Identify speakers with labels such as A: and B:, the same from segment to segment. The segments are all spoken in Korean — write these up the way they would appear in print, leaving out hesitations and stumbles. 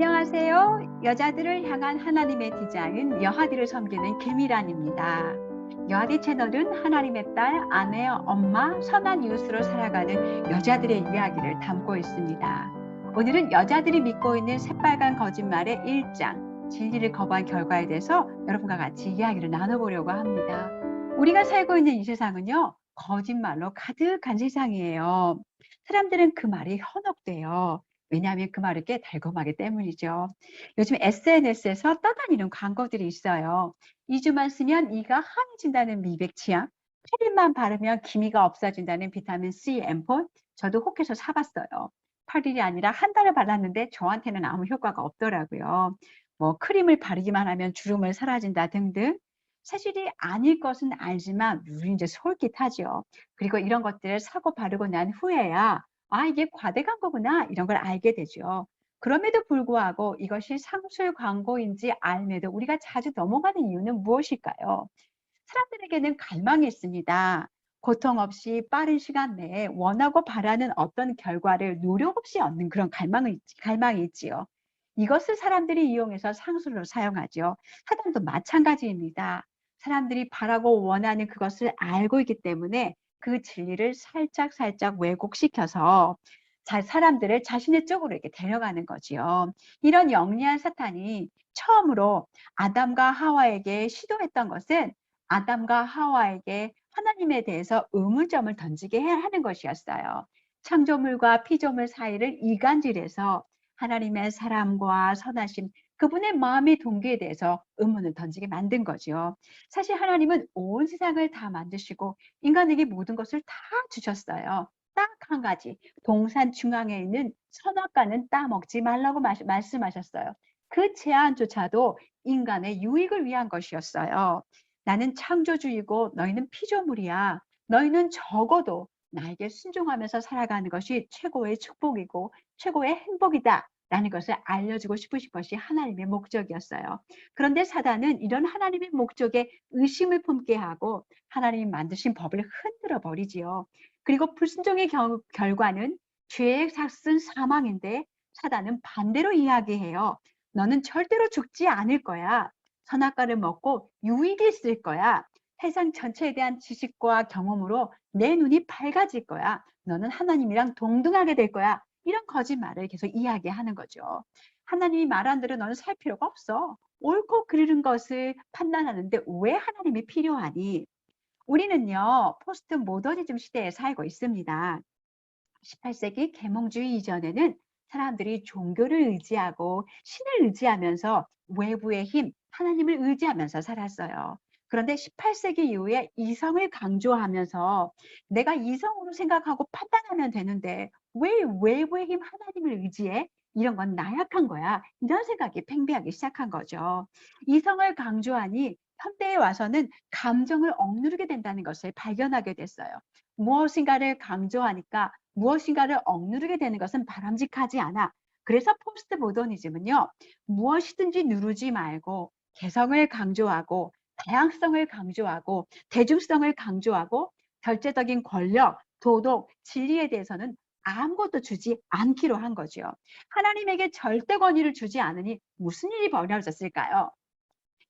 A: 안녕하세요. 여자들을 향한 하나님의 디자인 여하디를 섬기는 김미란입니다. 여하디 채널은 하나님의 딸, 아내, 엄마, 선한 이웃으로 살아가는 여자들의 이야기를 담고 있습니다. 오늘은 여자들이 믿고 있는 새빨간 거짓말의 1장, 진리를 거부한 결과에 대해서 여러분과 같이 이야기를 나눠보려고 합니다. 우리가 살고 있는 이 세상은요, 거짓말로 가득한 세상이에요. 사람들은 그 말이 현혹돼요. 왜냐하면 그 말이 꽤 달콤하기 때문이죠. 요즘 SNS에서 떠다니는 광고들이 있어요. 2주만 쓰면 이가 환해진다는 미백 치약, 8일만 바르면 기미가 없어진다는 비타민 C 앰플. 저도 혹해서 사봤어요. 8일이 아니라 한 달을 발랐는데 저한테는 아무 효과가 없더라고요. 뭐 크림을 바르기만 하면 주름을 사라진다 등등. 사실이 아닐 것은 알지만 우리 이제 솔깃하죠. 그리고 이런 것들을 사고 바르고 난 후에야 이게 과대광 고구나 이런 걸 알게 되죠. 그럼에도 불구하고 이것이 상술 광고인지 알매도 우리가 자주 넘어가는 이유는 무엇일까요? 사람들에게는 갈망이 있습니다. 고통 없이 빠른 시간 내에 원하고 바라는 어떤 결과를 노력 없이 얻는 그런 갈망이 있지요. 이것을 사람들이 이용해서 상술로 사용하죠. 사단도 마찬가지입니다. 사람들이 바라고 원하는 그것을 알고 있기 때문에 그 진리를 살짝 왜곡시켜서 사람들을 자신의 쪽으로 이렇게 데려가는 거지요. 이런 영리한 사탄이 처음으로 아담과 하와에게 시도했던 것은 아담과 하와에게 하나님에 대해서 의문점을 던지게 하는 것이었어요. 창조물과 피조물 사이를 이간질해서 하나님의 사랑과 선하심, 그분의 마음의 동기에 대해서 의문을 던지게 만든 거죠. 사실 하나님은 온 세상을 다 만드시고 인간에게 모든 것을 다 주셨어요. 딱 한 가지, 동산 중앙에 있는 선악과는 따먹지 말라고 말씀하셨어요. 그 제안조차도 인간의 유익을 위한 것이었어요. 나는 창조주이고 너희는 피조물이야. 너희는 적어도 나에게 순종하면서 살아가는 것이 최고의 축복이고 최고의 행복이다. 라는 것을 알려주고 싶으신 것이 하나님의 목적이었어요. 그런데 사단은 이런 하나님의 목적에 의심을 품게 하고 하나님이 만드신 법을 흔들어 버리지요. 그리고 불순종의 결과는 죄의 삭은 사망인데 사단은 반대로 이야기해요. 너는 절대로 죽지 않을 거야. 선악과를 먹고 유익이 있을 거야. 세상 전체에 대한 지식과 경험으로 내 눈이 밝아질 거야. 너는 하나님이랑 동등하게 될 거야. 이런 거짓말을 계속 이야기하는 거죠. 하나님이 말한 대로 너는 살 필요가 없어. 옳고 그르는 것을 판단하는데 왜 하나님이 필요하니? 우리는요, 포스트 모더니즘 시대에 살고 있습니다. 18세기 계몽주의 이전에는 사람들이 종교를 의지하고 신을 의지하면서 외부의 힘, 하나님을 의지하면서 살았어요. 그런데 18세기 이후에 이성을 강조하면서 내가 이성으로 생각하고 판단하면 되는데 왜 외부의 힘, 하나님을 의지해? 이런 건 나약한 거야. 이런 생각이 팽배하기 시작한 거죠. 이성을 강조하니 현대에 와서는 감정을 억누르게 된다는 것을 발견하게 됐어요. 무엇인가를 강조하니까 무엇인가를 억누르게 되는 것은 바람직하지 않아. 그래서 포스트 모더니즘은요, 무엇이든지 누르지 말고 개성을 강조하고 다양성을 강조하고 대중성을 강조하고 절제적인 권력, 도덕, 진리에 대해서는 아무것도 주지 않기로 한 거죠. 하나님에게 절대 권위를 주지 않으니 무슨 일이 벌어졌을까요?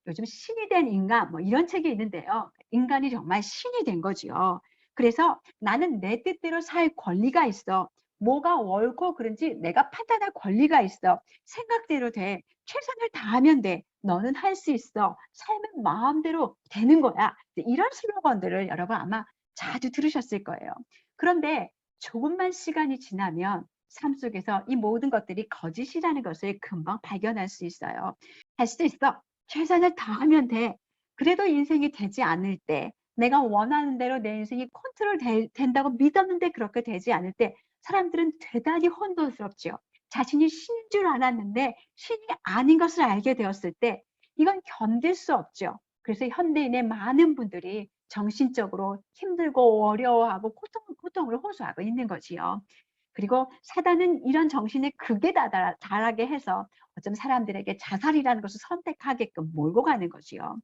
A: 요즘 신이 된 인간 뭐 이런 책이 있는데요. 인간이 정말 신이 된 거지요. 그래서 나는 내 뜻대로 살 권리가 있어. 뭐가 옳고 그른지 내가 판단할 권리가 있어. 생각대로 돼. 최선을 다하면 돼. 너는 할 수 있어. 삶은 마음대로 되는 거야. 이런 슬로건들을 여러분 아마 자주 들으셨을 거예요. 그런데 조금만 시간이 지나면 삶 속에서 이 모든 것들이 거짓이라는 것을 금방 발견할 수 있어요. 할 수 있어. 최선을 다하면 돼. 그래도 인생이 되지 않을 때, 내가 원하는 대로 내 인생이 된다고 믿었는데 그렇게 되지 않을 때 사람들은 대단히 혼돈스럽죠. 자신이 신인 줄 알았는데 신이 아닌 것을 알게 되었을 때 이건 견딜 수 없죠. 그래서 현대인의 많은 분들이 정신적으로 힘들고 어려워하고 고통을 호소하고 있는 거지요. 그리고 사단은 이런 정신의 극에 달하게 해서 어쩜 사람들에게 자살이라는 것을 선택하게끔 몰고 가는 거지요.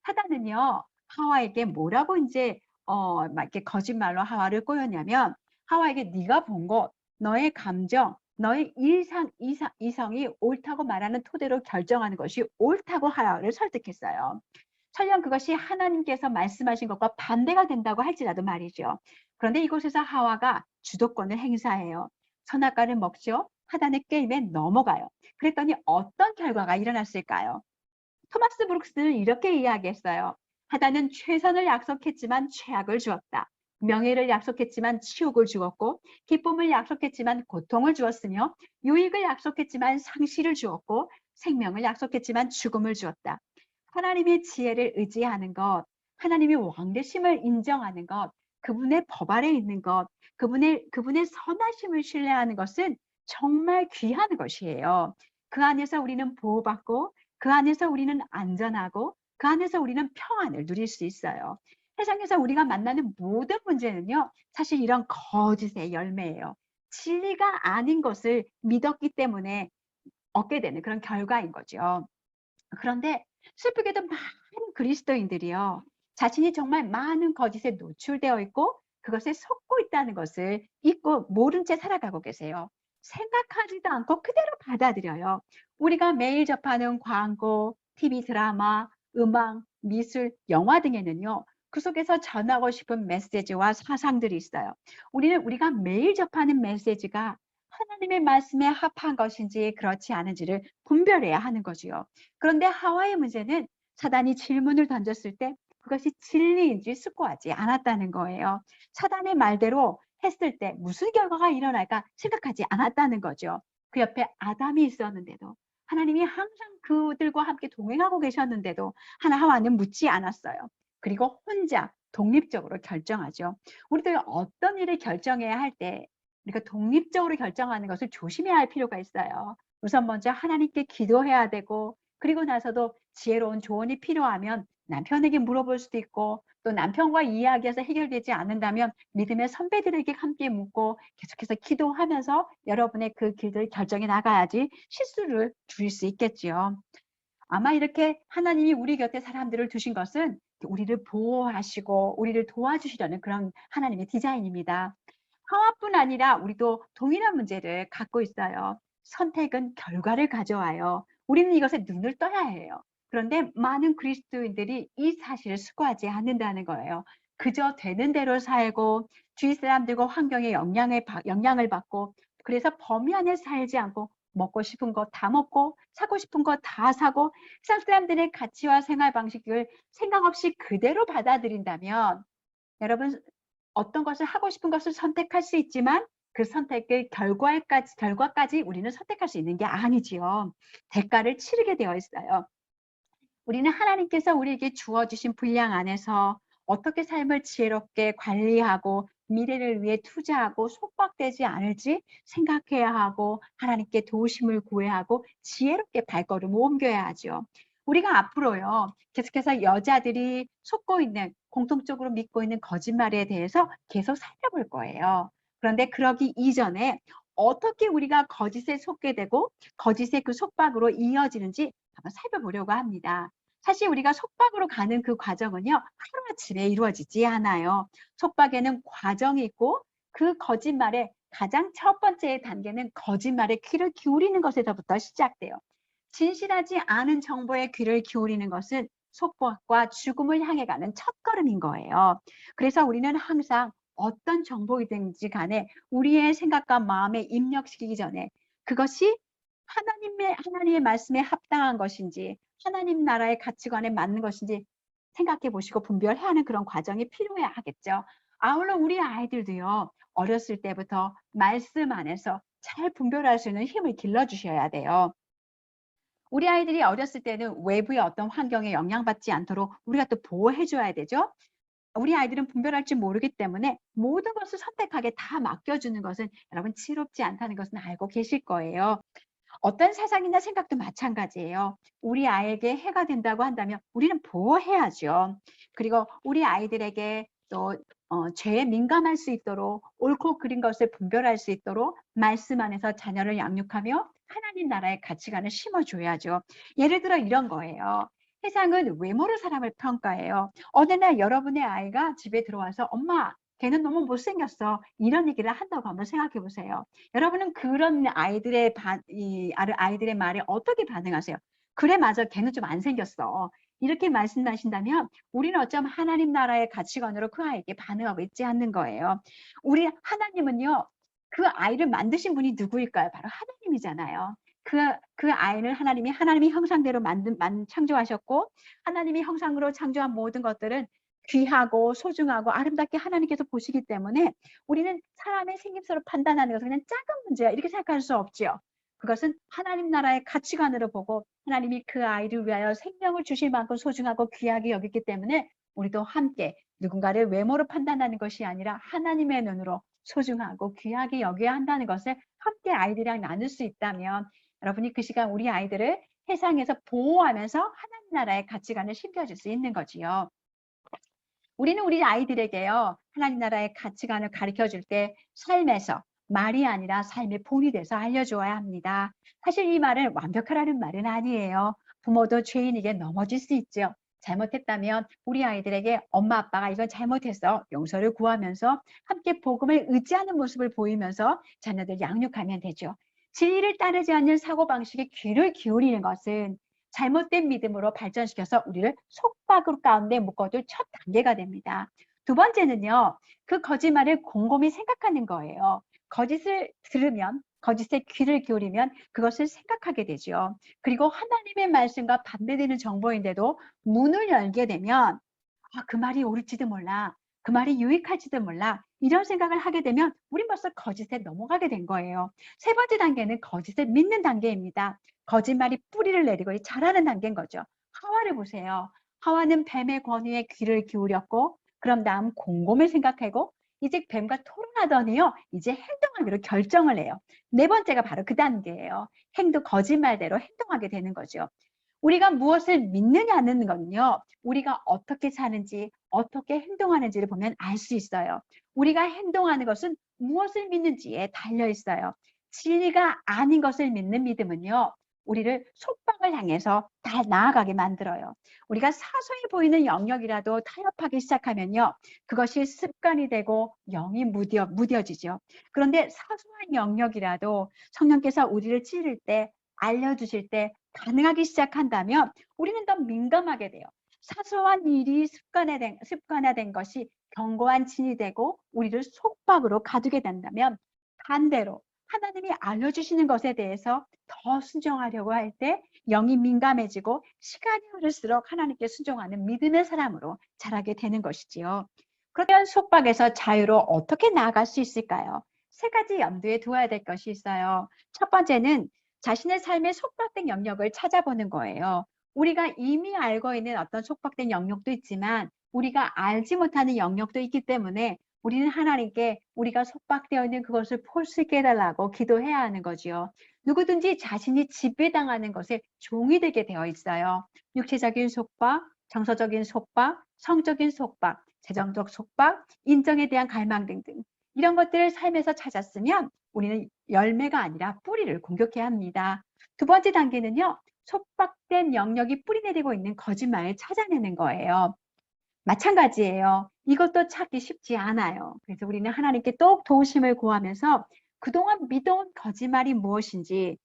A: 사단은요, 하와에게 뭐라고 이제 막 이렇게 거짓말로 하와를 꼬였냐면 하와에게 네가 본 것, 너의 감정, 너의 이성이 옳다고 말하는 토대로 결정하는 것이 옳다고 하라를 설득했어요. 설령 그것이 하나님께서 말씀하신 것과 반대가 된다고 할지라도 말이죠. 그런데 이곳에서 하와가 주도권을 행사해요. 선악과를 먹죠. 하단의 게임에 넘어가요. 그랬더니 어떤 결과가 일어났을까요? 토마스 브룩스는 이렇게 이야기했어요. 하단은 최선을 약속했지만 최악을 주었다. 명예를 약속했지만 치욕을 주었고, 기쁨을 약속했지만 고통을 주었으며, 유익을 약속했지만 상실을 주었고, 생명을 약속했지만 죽음을 주었다. 하나님의 지혜를 의지하는 것, 하나님의 왕되심을 인정하는 것, 그분의 법 아래 있는 것, 그분의 선하심을 신뢰하는 것은 정말 귀한 것이에요. 그 안에서 우리는 보호받고, 그 안에서 우리는 안전하고, 그 안에서 우리는 평안을 누릴 수 있어요. 세상에서 우리가 만나는 모든 문제는요, 사실 이런 거짓의 열매예요. 진리가 아닌 것을 믿었기 때문에 얻게 되는 그런 결과인 거죠. 그런데 슬프게도 많은 그리스도인들이요, 자신이 정말 많은 거짓에 노출되어 있고 그것에 속고 있다는 것을 잊고 모른 채 살아가고 계세요. 생각하지도 않고 그대로 받아들여요. 우리가 매일 접하는 광고, TV 드라마, 음악, 미술, 영화 등에는요, 그 속에서 전하고 싶은 메시지와 사상들이 있어요. 우리가 매일 접하는 메시지가 하나님의 말씀에 합한 것인지 그렇지 않은지를 분별해야 하는 거지요. 그런데 하와의 문제는 사단이 질문을 던졌을 때 그것이 진리인지 숙고하지 않았다는 거예요. 사단의 말대로 했을 때 무슨 결과가 일어날까 생각하지 않았다는 거죠. 그 옆에 아담이 있었는데도, 하나님이 항상 그들과 함께 동행하고 계셨는데도 하와는 묻지 않았어요. 그리고 혼자 독립적으로 결정하죠. 우리들 어떤 일을 결정해야 할 때 우리가 독립적으로 결정하는 것을 조심해야 할 필요가 있어요. 우선 먼저 하나님께 기도해야 되고, 그리고 나서도 지혜로운 조언이 필요하면 남편에게 물어볼 수도 있고, 또 남편과 이야기해서 해결되지 않는다면 믿음의 선배들에게 함께 묻고 계속해서 기도하면서 여러분의 그 길들을 결정해 나가야지 실수를 줄일 수 있겠지요. 아마 이렇게 하나님이 우리 곁에 사람들을 두신 것은 우리를 보호하시고 우리를 도와주시려는 그런 하나님의 디자인입니다. 하와뿐 아니라 우리도 동일한 문제를 갖고 있어요. 선택은 결과를 가져와요. 우리는 이것에 눈을 떠야 해요. 그런데 많은 그리스도인들이 이 사실을 수고하지 않는다는 거예요. 그저 되는 대로 살고 주위 사람들과 환경에 영향을 받고, 그래서 범위 안에 살지 않고 먹고 싶은 거 다 먹고 사고 싶은 거 다 사고 세상 사람들의 가치와 생활 방식을 생각 없이 그대로 받아들인다면, 여러분, 어떤 것을 하고 싶은 것을 선택할 수 있지만 그 선택의 결과까지 우리는 선택할 수 있는 게 아니지요. 대가를 치르게 되어 있어요. 우리는 하나님께서 우리에게 주어주신 분량 안에서 어떻게 삶을 지혜롭게 관리하고 미래를 위해 투자하고 속박되지 않을지 생각해야 하고, 하나님께 도우심을 구해야 하고 지혜롭게 발걸음을 옮겨야 하죠. 우리가 앞으로요, 계속해서 여자들이 속고 있는, 공통적으로 믿고 있는 거짓말에 대해서 계속 살펴볼 거예요. 그런데 그러기 이전에 어떻게 우리가 거짓에 속게 되고 거짓의 그 속박으로 이어지는지 한번 살펴보려고 합니다. 사실 우리가 속박으로 가는 그 과정은요, 하루아침에 이루어지지 않아요. 속박에는 과정이 있고, 그 거짓말의 가장 첫 번째 단계는 거짓말에 귀를 기울이는 것에서부터 시작돼요. 진실하지 않은 정보에 귀를 기울이는 것은 속박과 죽음을 향해 가는 첫걸음인 거예요. 그래서 우리는 항상 어떤 정보이든지 간에 우리의 생각과 마음에 입력시키기 전에 그것이 하나님의 말씀에 합당한 것인지, 하나님 나라의 가치관에 맞는 것인지 생각해 보시고 분별해야 하는 그런 과정이 필요해야 하겠죠. 아울러 우리 아이들도요, 어렸을 때부터 말씀 안에서 잘 분별할 수 있는 힘을 길러주셔야 돼요. 우리 아이들이 어렸을 때는 외부의 어떤 환경에 영향받지 않도록 우리가 또 보호해 줘야 되죠. 우리 아이들은 분별할 줄 모르기 때문에 모든 것을 선택하게 다 맡겨주는 것은 여러분 지롭지 않다는 것은 알고 계실 거예요. 어떤 사상이나 생각도 마찬가지예요. 우리 아이에게 해가 된다고 한다면 우리는 보호해야죠. 그리고 우리 아이들에게 또 죄에 민감할 수 있도록, 옳고 그린 것을 분별할 수 있도록 말씀 안에서 자녀를 양육하며 하나님 나라의 가치관을 심어줘야죠. 예를 들어 이런 거예요. 세상은 외모로 사람을 평가해요. 어느 날 여러분의 아이가 집에 들어와서 엄마, 걔는 너무 못생겼어. 이런 얘기를 한다고 한번 생각해 보세요. 여러분은 그런 아이들의 말에 어떻게 반응하세요? 그래, 맞아. 걔는 좀 안 생겼어. 이렇게 말씀하신다면 우리는 어쩜 하나님 나라의 가치관으로 그 아이에게 반응하고 있지 않는 거예요. 우리 하나님은요, 그 아이를 만드신 분이 누구일까요? 바로 하나님이잖아요. 그 아이를 하나님이 형상대로 창조하셨고, 하나님이 형상으로 창조한 모든 것들은 귀하고 소중하고 아름답게 하나님께서 보시기 때문에 우리는 사람의 생김새로 판단하는 것은 그냥 작은 문제야, 이렇게 생각할 수 없죠. 그것은 하나님 나라의 가치관으로 보고 하나님이 그 아이를 위하여 생명을 주실 만큼 소중하고 귀하게 여겼기 때문에 우리도 함께 누군가를 외모로 판단하는 것이 아니라 하나님의 눈으로 소중하고 귀하게 여겨야 한다는 것을 함께 아이들이랑 나눌 수 있다면, 여러분이 그 시간 우리 아이들을 세상에서 보호하면서 하나님 나라의 가치관을 심겨줄 수 있는 거지요. 우리는 우리 아이들에게요, 하나님 나라의 가치관을 가르쳐 줄 때 삶에서 말이 아니라 삶의 본이 돼서 알려주어야 합니다. 사실 이 말은 완벽하라는 말은 아니에요. 부모도 죄인에게 넘어질 수 있죠. 잘못했다면 우리 아이들에게 엄마 아빠가 이건 잘못했어, 용서를 구하면서 함께 복음을 의지하는 모습을 보이면서 자녀들 양육하면 되죠. 진리를 따르지 않는 사고방식에 귀를 기울이는 것은 잘못된 믿음으로 발전시켜서 우리를 속박으로 가운데 묶어둘 첫 단계가 됩니다. 두 번째는요, 그 거짓말을 곰곰이 생각하는 거예요. 거짓을 들으면, 거짓에 귀를 기울이면 그것을 생각하게 되죠. 그리고 하나님의 말씀과 반대되는 정보인데도 문을 열게 되면, 그 말이 옳을지도 몰라, 그 말이 유익할지도 몰라, 이런 생각을 하게 되면 우린 벌써 거짓에 넘어가게 된 거예요. 세 번째 단계는 거짓을 믿는 단계입니다. 거짓말이 뿌리를 내리고 자라는 단계인 거죠. 하와를 보세요. 하와는 뱀의 권위에 귀를 기울였고, 그럼 다음 곰곰이 생각하고, 이제 뱀과 토론하더니요, 이제 행동하기로 결정을 해요. 네 번째가 바로 그 단계예요. 거짓말대로 행동하게 되는 거죠. 우리가 무엇을 믿느냐는 건요, 우리가 어떻게 사는지, 어떻게 행동하는지를 보면 알 수 있어요. 우리가 행동하는 것은 무엇을 믿는지에 달려 있어요. 진리가 아닌 것을 믿는 믿음은요, 우리를 속박을 향해서 다 나아가게 만들어요. 우리가 사소해 보이는 영역이라도 타협하기 시작하면요, 그것이 습관이 되고 영이 무뎌지죠. 그런데 사소한 영역이라도 성령께서 우리를 찌를 때, 알려주실 때 가능하기 시작한다면 우리는 더 민감하게 돼요. 사소한 일이 습관화된 것이 견고한 진이 되고 우리를 속박으로 가두게 된다면, 반대로 하나님이 알려주시는 것에 대해서 더 순종하려고 할 때 영이 민감해지고 시간이 흐를수록 하나님께 순종하는 믿음의 사람으로 자라게 되는 것이지요. 그러면 속박에서 자유로 어떻게 나아갈 수 있을까요? 세 가지 염두에 두어야 될 것이 있어요. 첫 번째는 자신의 삶의 속박된 영역을 찾아보는 거예요. 우리가 이미 알고 있는 어떤 속박된 영역도 있지만 우리가 알지 못하는 영역도 있기 때문에 우리는 하나님께 우리가 속박되어 있는 그것을 볼 수 있게 해달라고 기도해야 하는 거지요. 누구든지 자신이 지배당하는 것에 종이 되게 되어 있어요. 육체적인 속박, 정서적인 속박, 성적인 속박, 재정적 속박, 인정에 대한 갈망 등등, 이런 것들을 삶에서 찾았으면 우리는 열매가 아니라 뿌리를 공격해야 합니다. 두 번째 단계는요, 속박된 영역이 뿌리내리고 있는 거짓말을 찾아내는 거예요. 마찬가지예요. 이것도 찾기 쉽지 않아요. 그래서 우리는 하나님께 또 도우심을 구하면서 그동안 믿어온 거짓말이 무엇인지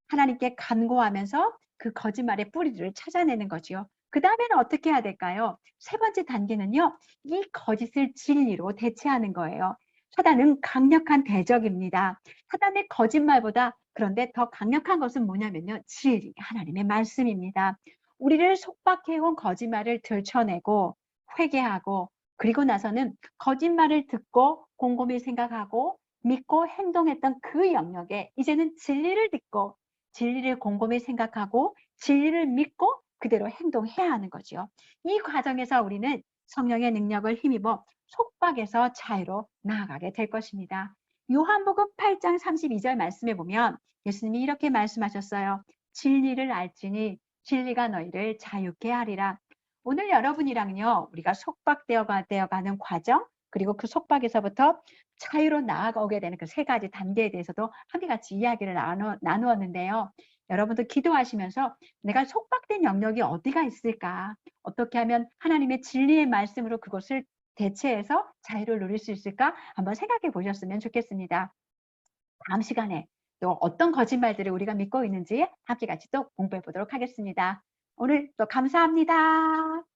A: 하나님께 간구하면서 그 거짓말의 뿌리를 찾아내는 거지요. 그 다음에는 어떻게 해야 될까요? 세 번째 단계는요, 이 거짓을 진리로 대체하는 거예요. 사단은 강력한 대적입니다. 사단의 거짓말보다 그런데 더 강력한 것은 뭐냐면요, 진리, 하나님의 말씀입니다. 우리를 속박해온 거짓말을 들춰내고 회개하고, 그리고 나서는 거짓말을 듣고 곰곰이 생각하고 믿고 행동했던 그 영역에 이제는 진리를 듣고 진리를 곰곰이 생각하고 진리를 믿고 그대로 행동해야 하는 거죠. 이 과정에서 우리는 성령의 능력을 힘입어 속박에서 자유로 나아가게 될 것입니다. 요한복음 8장 32절 말씀에 보면 예수님이 이렇게 말씀하셨어요. 진리를 알지니 진리가 너희를 자유케 하리라. 오늘 여러분이랑요, 우리가 속박되어 가는 과정, 그리고 그 속박에서부터 자유로 나아가게 되는 그 세 가지 단계에 대해서도 함께같이 이야기를 나누었는데요. 여러분도 기도하시면서 내가 속박된 영역이 어디가 있을까? 어떻게 하면 하나님의 진리의 말씀으로 그것을 대체해서 자유를 누릴 수 있을까 한번 생각해 보셨으면 좋겠습니다. 다음 시간에 또 어떤 거짓말들을 우리가 믿고 있는지 함께 같이 또 공부해 보도록 하겠습니다. 오늘 또 감사합니다.